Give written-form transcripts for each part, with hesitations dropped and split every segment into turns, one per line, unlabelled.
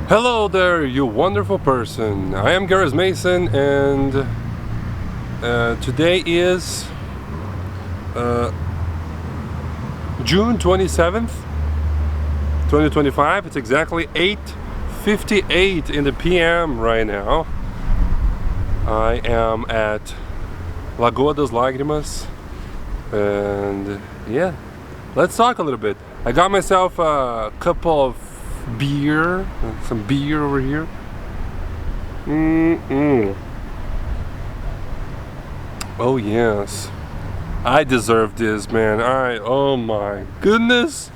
Hello there, you wonderful person. I am Gareth Mason, and today is June 27th, 2025. It's exactly 8:58 in the PM right now. I am at Lagoa das Lágrimas, and yeah, let's talk a little bit. I got myself a couple of some beer over here. Oh yes, I deserve this, man. Oh my goodness,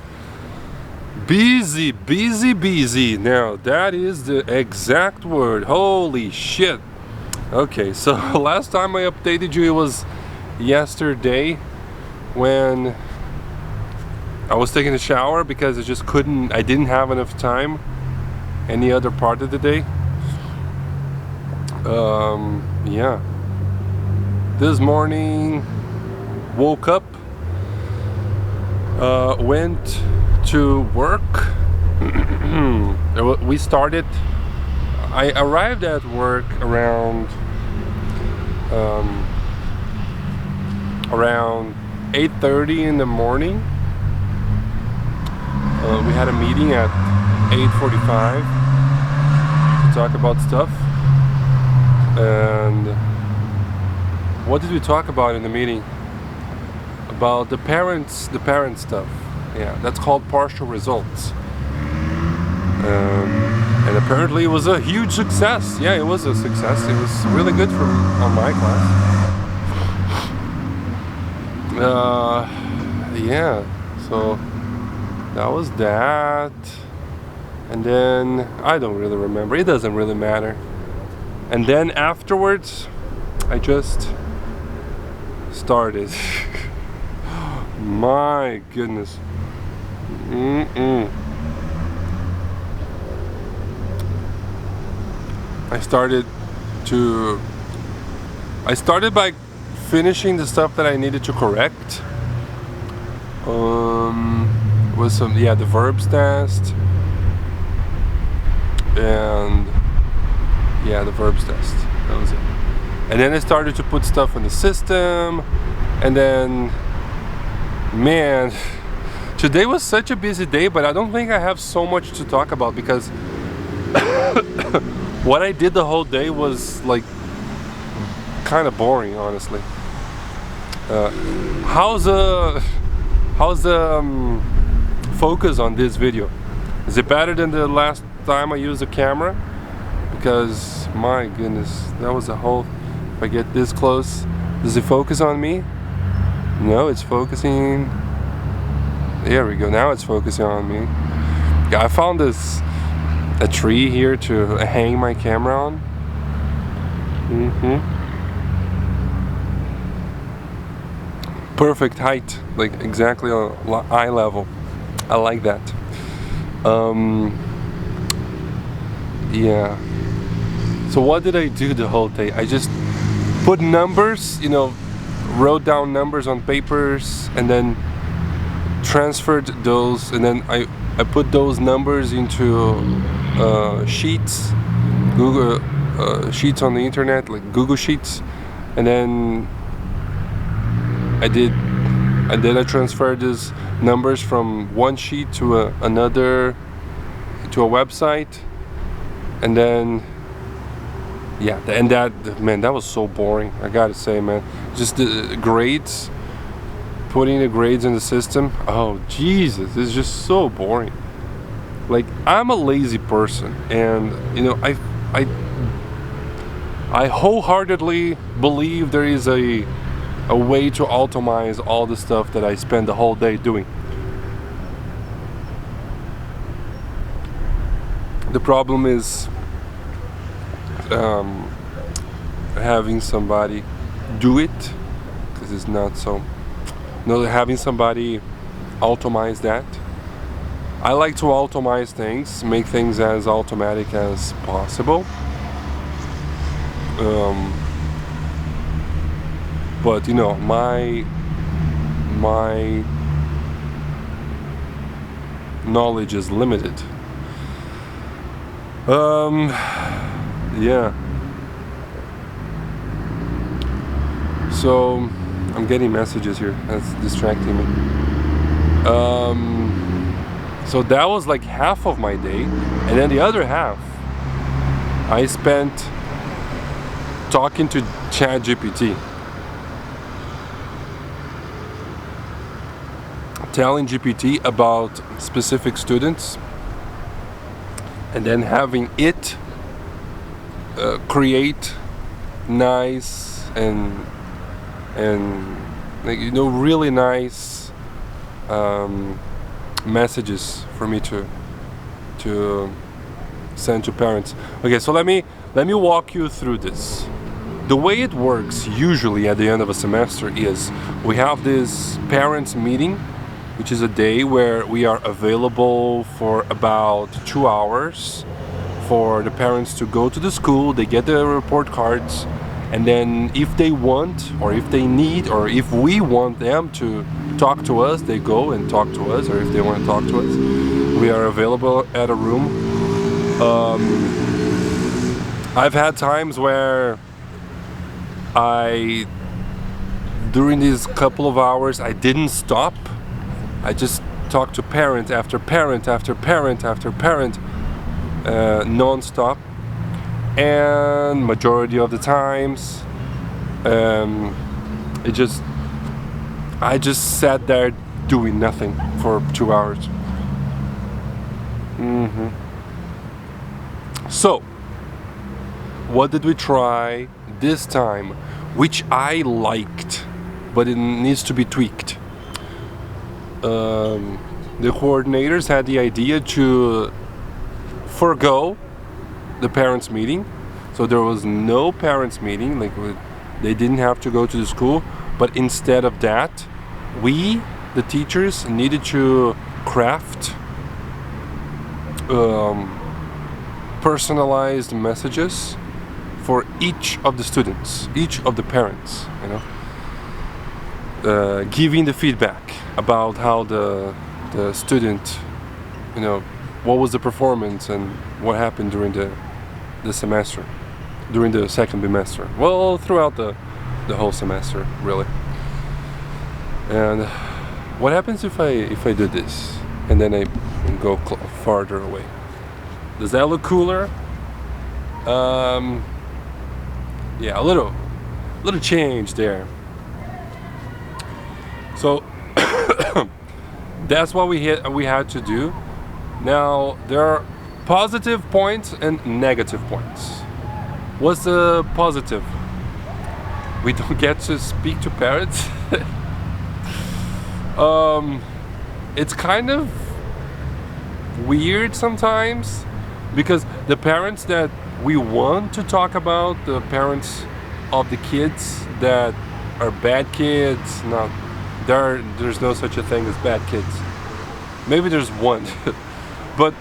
busy. Now that is the exact word. Holy shit. Okay, so last time I updated you, it was yesterday when I was taking a shower because I didn't have enough time any other part of the day. Yeah. This morning, woke up, went to work. I arrived at work around 8:30 in the morning. We had a meeting at 8:45 to talk about stuff. And what did we talk about in the meeting? About the parent stuff. Yeah, that's called partial results. And apparently it was a huge success. Yeah, it was a success. It was really good on my class. Yeah, so that was that. And then I don't really remember. It doesn't really matter. And then afterwards, I just started. My goodness. I started by finishing the stuff that I needed to correct. Was the verbs test, and the verbs test. That was it. And then I started to put stuff in the system, and then, man, today was such a busy day, but I don't think I have so much to talk about because what I did the whole day was like kind of boring, honestly. How's the focus on this video? Is it better than the last time I used a camera? Because my goodness, that was a whole. If I get this close, does it focus on me? No, it's focusing. There we go. Now it's focusing on me. Yeah, I found a tree here to hang my camera on. Perfect height, like exactly on eye level. I like that. Yeah. So what did I do the whole day? I just put numbers, wrote down numbers on papers, and then transferred those, and then I put those numbers into sheets, Google sheets on the internet, like Google Sheets, and then I transferred these numbers from one sheet to another, to a website, and then and that was so boring, I gotta say, man. Just the grades, putting the grades in the system. Oh Jesus, it's just so boring. Like, I'm a lazy person, and I wholeheartedly believe there is a way to automate all the stuff that I spend the whole day doing. The problem is having somebody do it, because it's not so. Having somebody automate that. I like to automate things, make things as automatic as possible. But my knowledge is limited. Um, yeah. So I'm getting messages here. That's distracting me. So that was like half of my day, and then the other half I spent talking to ChatGPT, telling GPT about specific students, and then having it create nice and like, really nice messages for me to send to parents. Okay, so let me walk you through this. The way it works usually at the end of a semester is we have this parents meeting, which is a day where we are available for about 2 hours for the parents to go to the school. They get their report cards, and then if they want, or if they need, or if we want them to talk to us, they go and talk to us, or if they want to talk to us, we are available at a room. I've had times where during these couple of hours, I didn't stop. I just talked to parent after parent after parent after parent, non-stop. And majority of the times, I just sat there doing nothing for 2 hours. So, what did we try this time, which I liked, but it needs to be tweaked? The coordinators had the idea to forgo the parents meeting, so there was no parents meeting, like they didn't have to go to the school, but instead of that, we, the teachers, needed to craft personalized messages for each of the students, each of the parents, giving the feedback about how the student, what was the performance and what happened during the semester, during the second bimester. Well, throughout the whole semester, really. And what happens if I do this and then I go farther away? Does that look cooler? Yeah, a little change there. So that's what we had to do. Now there are positive points and negative points. What's the positive? We don't get to speak to parents. It's kind of weird sometimes, because the parents that we want to talk about, the parents of the kids that are bad kids, there's no such a thing as bad kids. Maybe there's one, but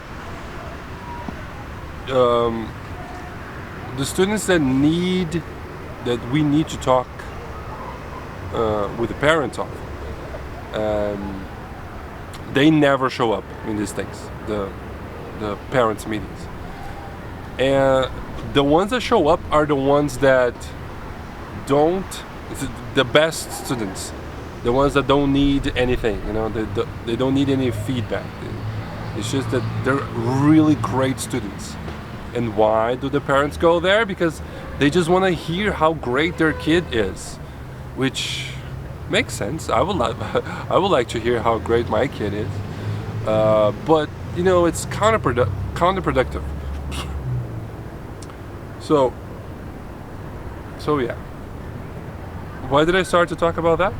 the students that we need to talk with the parents of, they never show up in these things, the parents meetings. And the ones that show up are the ones that the best students, the ones that don't need anything, they don't need any feedback. It's just that they're really great students. And why do the parents go there? Because they just want to hear how great their kid is, which makes sense. I would like to hear how great my kid is, but it's counterproductive. So yeah. Why did I start to talk about that?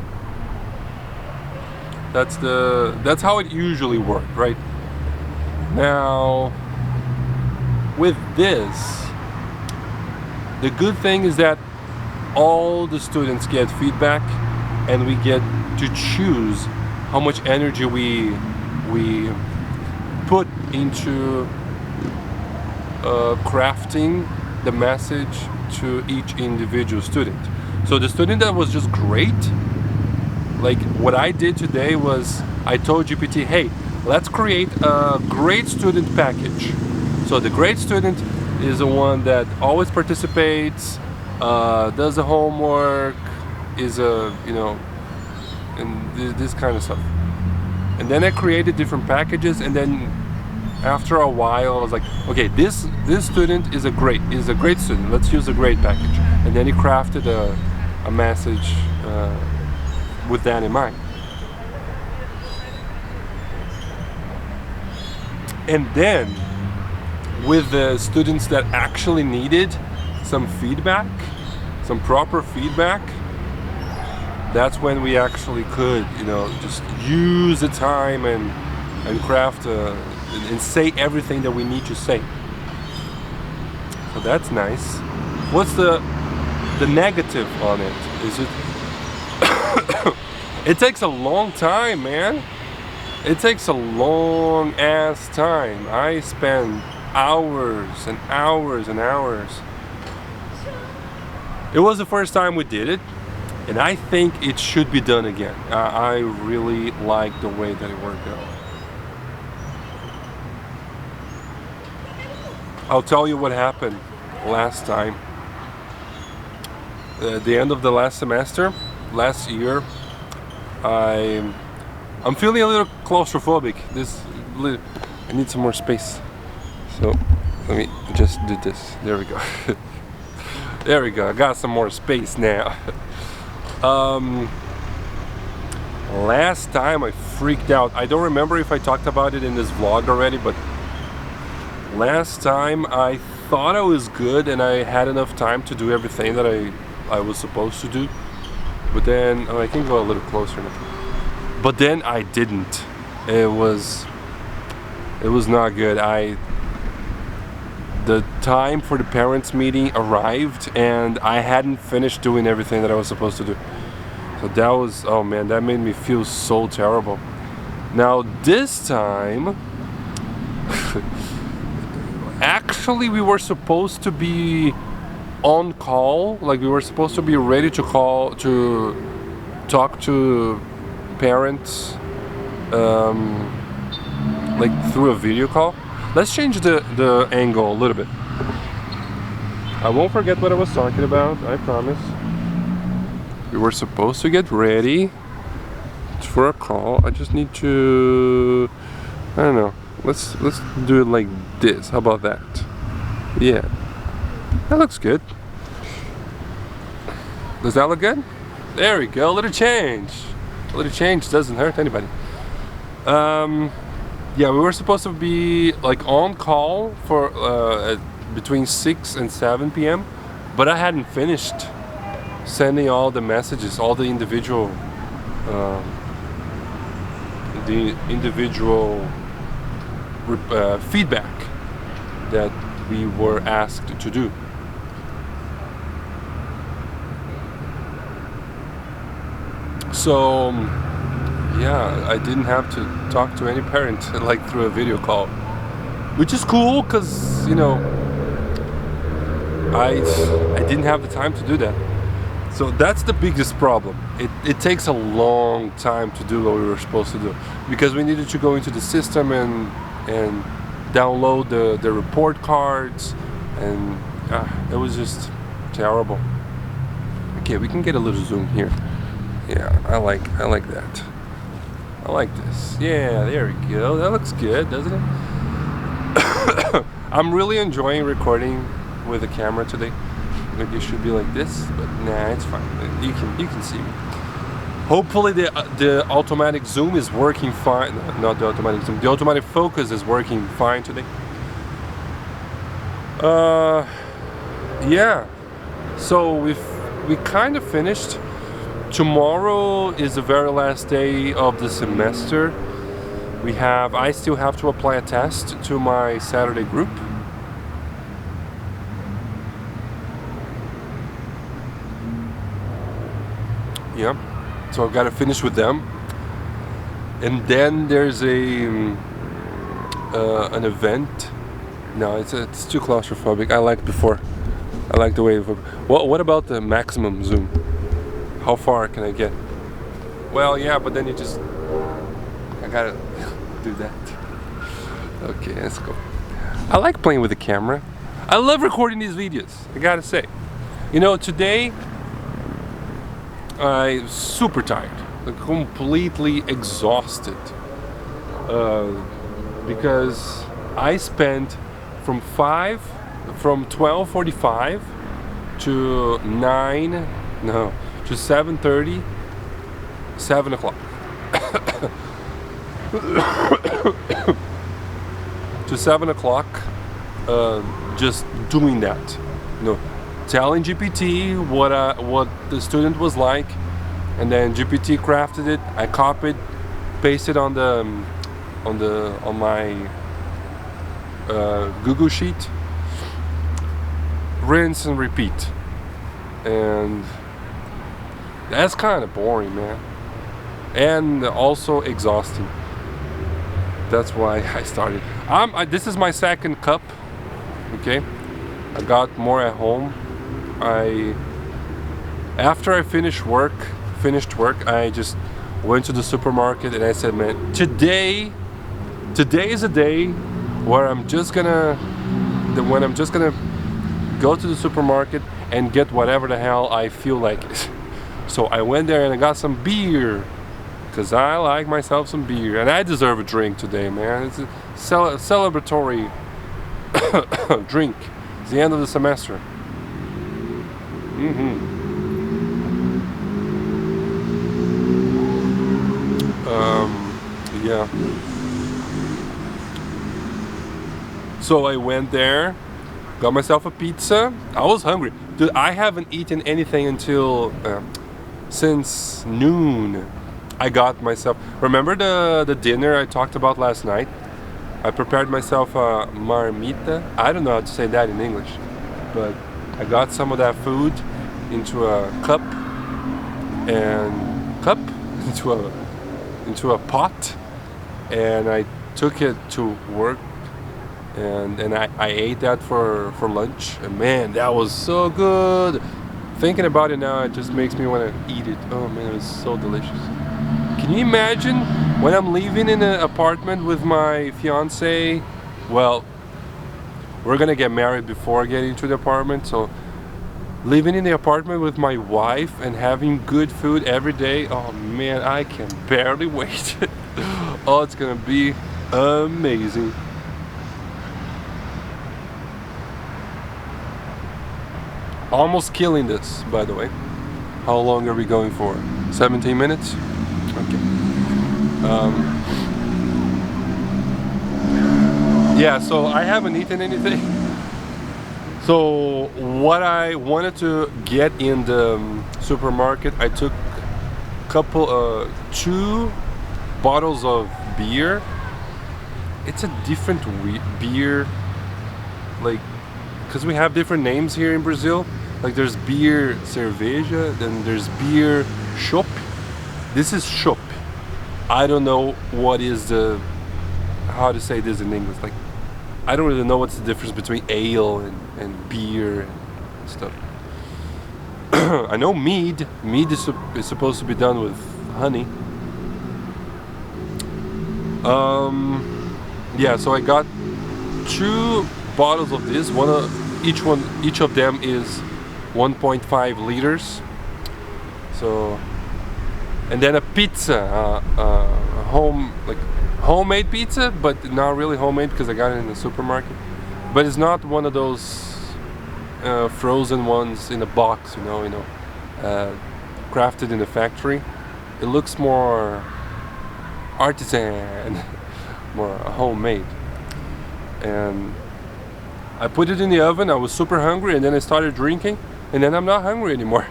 That's how it usually worked, right? Now, with this, the good thing is that all the students get feedback, and we get to choose how much energy we put into crafting the message to each individual student. So the student that was just great, like what I did today was I told GPT, hey, let's create a great student package. So the great student is the one that always participates, does the homework, is and this kind of stuff. And then I created different packages, and then after a while I was like, okay, this student is a great student. Let's use a great package. And then he crafted a message with that in mind. And then with the students that actually needed some feedback, some proper feedback, that's when we actually could, just use the time and craft and say everything that we need to say. So that's nice. What's the negative on it? Is it it takes a long time, man. It takes a long ass time. I spend hours and hours and hours. It was the first time we did it, and I think it should be done again. I really like the way that it worked out. I'll tell you what happened last time. At the end of the last semester, last year, I'm feeling a little claustrophobic. I need some more space. So let me just do this. There we go. There we go. I got some more space now. Last time I freaked out. I don't remember if I talked about it in this vlog already, but last time I thought I was good and I had enough time to do everything that I was supposed to do. But then, I can go a little closer now. But then I didn't. It was not good. The time for the parents' meeting arrived and I hadn't finished doing everything that I was supposed to do. So that was, oh man, that made me feel so terrible. Now this time, actually we were supposed to be on call, like we were supposed to be ready to call, to talk to parents, like through a video call. Let's change the angle a little bit. I won't forget what I was talking about, I promise. We were supposed to get ready for a call. I just need to, I don't know, let's do it like this. How about that? Yeah, that looks good. Does that look good? There we go, a little change. A little change doesn't hurt anybody. Yeah, we were supposed to be like on call for between 6 and 7 p.m. but I hadn't finished sending all the messages, all the individual feedback that we were asked to do. So yeah, I didn't have to talk to any parent like through a video call, which is cool because I didn't have the time to do that. So that's the biggest problem. It takes a long time to do what we were supposed to do because we needed to go into the system and download the report cards, and it was just terrible. Okay, we can get a little zoom here. Yeah, I like that. I like this. Yeah, there we go. That looks good, doesn't it? I'm really enjoying recording with the camera today. Maybe it should be like this, but nah, it's fine. You can see me. Hopefully the automatic zoom is working fine. Not the automatic zoom. The automatic focus is working fine today. Yeah. So we kind of finished. Tomorrow is the very last day of the semester. I still have to apply a test to my Saturday group. Yeah, so I've got to finish with them. And then there's an event. No, it's too claustrophobic. I liked before. I like the way. What about the maximum zoom? How far can I get? Well, yeah, but then I gotta do that. Okay, let's go. I like playing with the camera. I love recording these videos, I gotta say. You know, today I'm super tired, like completely exhausted, because I spent from 12:45 to 7:30, 7 o'clock. To 7 o'clock, just doing that, you know, telling GPT what the student was like, and then GPT crafted it. I copied, pasted on my Google Sheet, rinse and repeat, and that's kind of boring, man, and also exhausting. That's why I started. This is my second cup. Okay, I got more at home. After I finished work, I just went to the supermarket and I said, man, today is a day where I'm just gonna go to the supermarket and get whatever the hell I feel like. So I went there and I got some beer, because I like myself some beer, and I deserve a drink today, man. It's a celebratory drink. It's the end of the semester. Yeah. So I went there, got myself a pizza. I was hungry. Dude, I haven't eaten anything until since noon. I got myself, remember the dinner I talked about last night? I prepared myself a marmita. I don't know how to say that in English, but I got some of that food into a cup into a pot, and I took it to work, and I ate that for lunch, and man, that was so good. Thinking about it now, it just makes me want to eat it. Oh man, it was so delicious. Can you imagine when I'm living in an apartment with my fiance? Well, we're gonna get married before getting to the apartment, so living in the apartment with my wife and having good food every day, oh man, I can barely wait. Oh, it's gonna be amazing. Almost killing this, by the way. How long are we going for? 17 minutes? Okay. Yeah, so I haven't eaten anything. So what I wanted to get in the supermarket, I took two bottles of beer. It's a different beer, like, because we have different names here in Brazil. Like there's beer cerveja, then there's beer chopp. This is chopp. I don't know what is how to say this in English. Like, I don't really know what's the difference between ale and beer and stuff. I know mead. Mead is supposed to be done with honey. Yeah, so I got two bottles of this. Each of them is 1.5 liters. So, and then a pizza, homemade pizza, but not really homemade because I got it in the supermarket. But it's not one of those frozen ones in a box, crafted in a factory. It looks more artisan, more homemade. And I put it in the oven. I was super hungry, and then I started drinking, and then I'm not hungry anymore.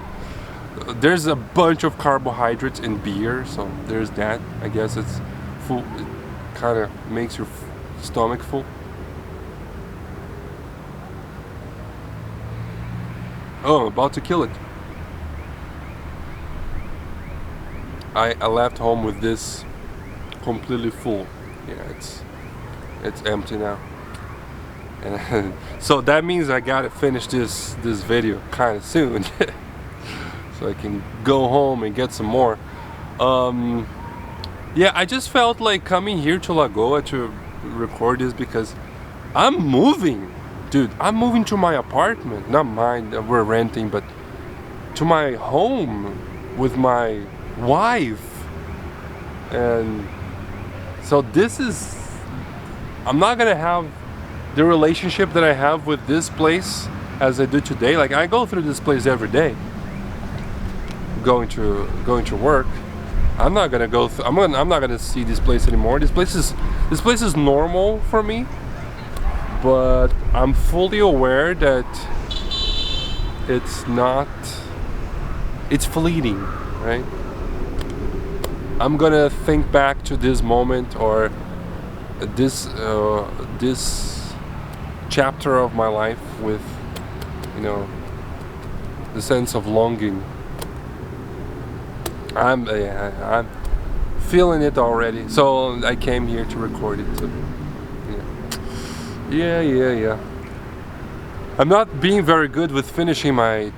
There's a bunch of carbohydrates in beer, so there's that. I guess it's full. It kind of makes your stomach full. Oh, I'm about to kill it. I left home with this completely full. Yeah, it's empty now. And so that means I gotta finish this video kind of soon. So I can go home and get some more. Yeah, I just felt like coming here to Lagoa to record this because I'm moving, dude. I'm moving to my apartment, not mine that we're renting, but to my home with my wife. And so this is, I'm not gonna have the relationship that I have with this place as I do today. Like, I go through this place every day, going to work. I'm not gonna go I'm not gonna see this place anymore. This place is normal for me, but I'm fully aware that it's not, it's fleeting, right? I'm gonna think back to this moment, or this chapter of my life with, you know, the sense of longing. I'm feeling it already, so I came here to record it. So, yeah. I'm not being very good with finishing my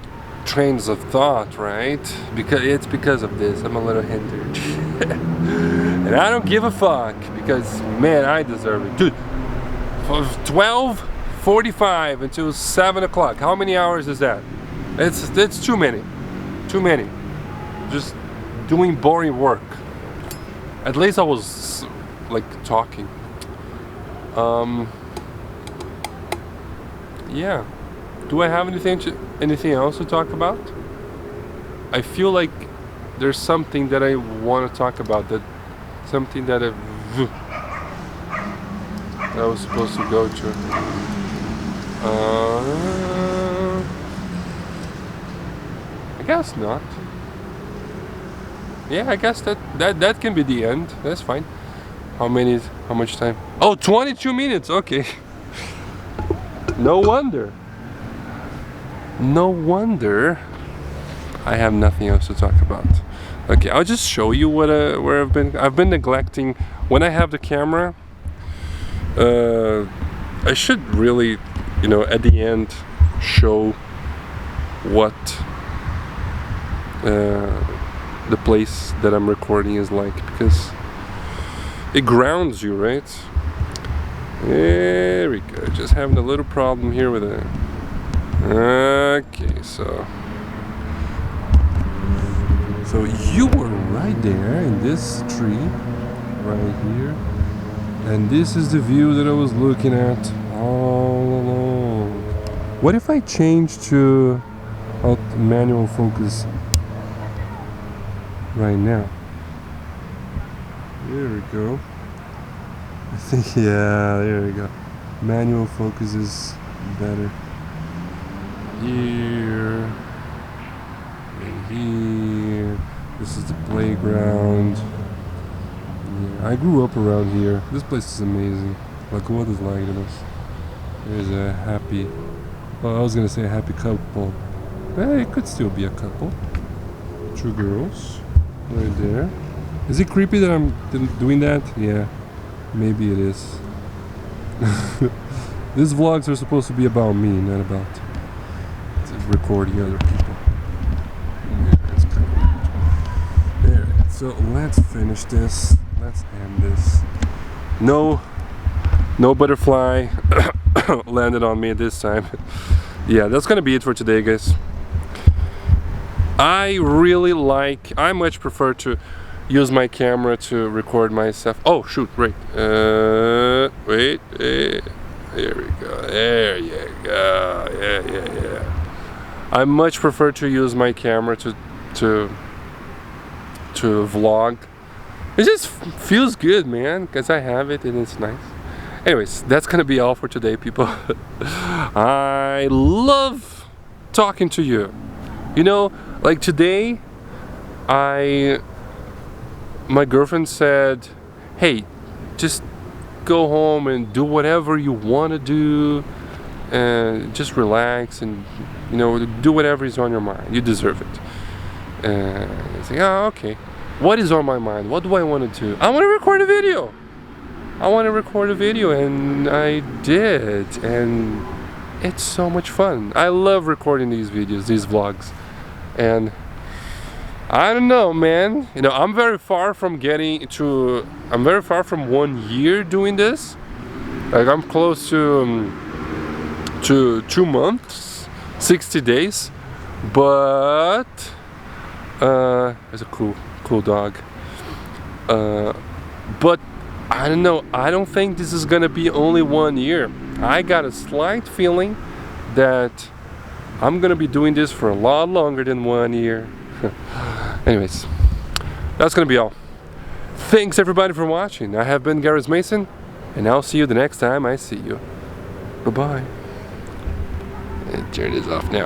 trains of thought, right? Because of this, I'm a little hindered. And I don't give a fuck, because man, I deserve it, dude. 12:45 until 7 o'clock. How many hours is that? It's too many. Just doing boring work. At least I was like talking. Yeah. Do I have anything else to talk about? I feel like there's something that I want to talk about, something that I was supposed to go to. I guess not. Yeah, I guess that can be the end. That's fine. How much time? Oh, 22 minutes. Okay. No wonder I have nothing else to talk about. Okay, I'll just show you where I've been neglecting. When I have the camera, I should really, at the end, show what the place that I'm recording is like, because it grounds you, right? There we go. Just having a little problem here with it. Okay, so you were right there in this tree, right here, and this is the view that I was looking at all along. What if I change to manual focus right now? There we go. I think, yeah, there we go. Manual focus is better. Here and here. This is the playground. Yeah, I grew up around here. This place is amazing. Lagoon is like this. There's a happy, well, I was gonna say a happy couple. It could still be a couple. 2 girls right there. Is it creepy that I'm doing that? Yeah, maybe it is. These vlogs are supposed to be about me, not about recording other people. Yeah, that's kind of weird. There. So let's finish this. Let's end this. No butterfly landed on me this time. Yeah, that's gonna be it for today, guys. I much prefer to use my camera to record myself. Oh shoot, right. Wait. There we go. There you go. Yeah. I much prefer to use my camera to vlog. It just feels good, man, because I have it and it's nice. Anyways, that's gonna be all for today, people. I love talking to you. Like today, my girlfriend said, hey, just go home and do whatever you want to do, and just relax and do whatever is on your mind. You deserve it. And I say, oh, okay. What is on my mind? What do I want to do? I want to record a video. And I did, and it's so much fun. I love recording these videos, these vlogs, and I don't know, man. I'm very far from 1 year doing this, Like I'm close to 2 months, 60 days, but it's a cool dog. But I don't know. I don't think this is gonna be only 1 year. I got a slight feeling that I'm gonna be doing this for a lot longer than 1 year. Anyways, that's gonna be all. Thanks everybody for watching. I have been Gareth Mason, and I'll see you the next time I see you. Bye-bye. Turn this off now.